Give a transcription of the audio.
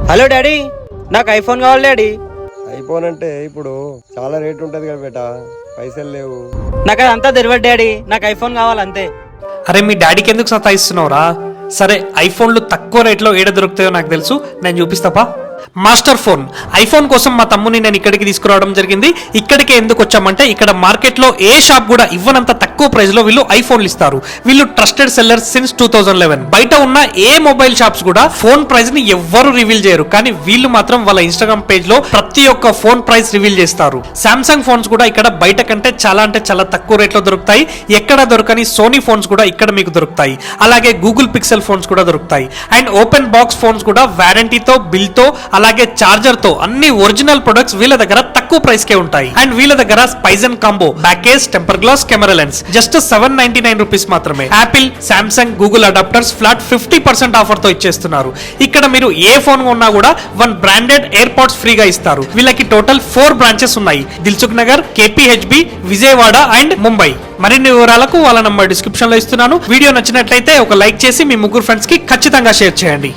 Hello daddy, నాకు iPhone కావాలి daddy. IPhone అంటే ఇప్పుడు చాలా రేట్ ఉంటది కదా బేటా, పైసలు లేవు. నాకు అది అంతా తెలియదు డాడీ, నాకు ఐఫోన్ కావాలి అంతే. అరే మీ డాడీకి ఎందుకు సతాయిస్తున్నావురా? సరే ఐఫోన్లు తక్కువ రేట్లో ఏడ దొరుకుతాయో నాకు తెలుసు, నేను చూపిస్తాపా. మాస్టర్ ఫోన్ ఐఫోన్ కోసం మా తమ్ముని నేను ఇక్కడికి తీసుకురావడం జరిగింది. ఇక్కడికి ఎందుకు వచ్చామంటే ఇక్కడ మార్కెట్ లో ఏ షాప్ కూడా ఇవ్వనంత తక్కువ ప్రైస్ లో వీళ్ళు ఐఫోన్లు ఇస్తారు. వీళ్ళు ట్రస్టెడ్ సెల్లర్స్ సిన్స్ 2011. బయట ఉన్న ఏ మొబైల్ షాప్స్ కూడా ఫోన్ ప్రైస్ ని ఎవ్వరు రివీల్ చేయరు, కానీ వీళ్ళు మాత్రం వాళ్ళ ఇన్స్టాగ్రామ్ పేజ్ లో ప్రతి ఒక్క ఫోన్ ప్రైస్ రివీల్ చేస్తారు. సామ్సంగ్ ఫోన్స్ కూడా ఇక్కడ బయట కంటే చాలా అంటే చాలా తక్కువ రేట్ లో దొరుకుతాయి. ఎక్కడ దొరకని సోనీ ఫోన్స్ కూడా ఇక్కడ మీకు దొరుకుతాయి. అలాగే గూగుల్ పిక్సెల్ ఫోన్స్ కూడా దొరుకుతాయి. అండ్ ఓపెన్ బాక్స్ ఫోన్స్ కూడా వారంటీతో, బిల్ తో, అలాగే చార్జర్ తో అన్ని ఒరిజినల్ ప్రొడక్ట్స్ వీళ్ళ దగ్గర తక్కువ ప్రైస్ కే ఉంటాయి. అండ్ వీళ్ళ దగ్గర Spigen combo, package, temper glass, camera lens just 799 rupees మాత్రమే. Apple, Samsung, Google adapters flat 50% offer తో ఇచ్చేస్తున్నారు. ఇక్కడ మీరు ఏ ఫోన్ కొన్నా కూడా 1 బ్రాండెడ్ ఎయిర్ పాడ్స్ ఫ్రీగా ఇస్తారు. వీళ్ళకి టోటల్ 4 బ్రాంచెస్ ఉన్నాయి: దిల్సుఖ్ నగర్, కేపీహెచ్బి, విజయవాడ అండ్ ముంబై. మరిన్ని వివరాలకు వాళ్ళ నంబర్ డిస్క్రిప్షన్ లో ఇస్తున్నాను. వీడియో నచ్చినట్లయితే ఒక లైక్ చేసి మీ ముగ్గురు ఫ్రెండ్స్ కి ఖచ్చితంగా షేర్ చేయండి.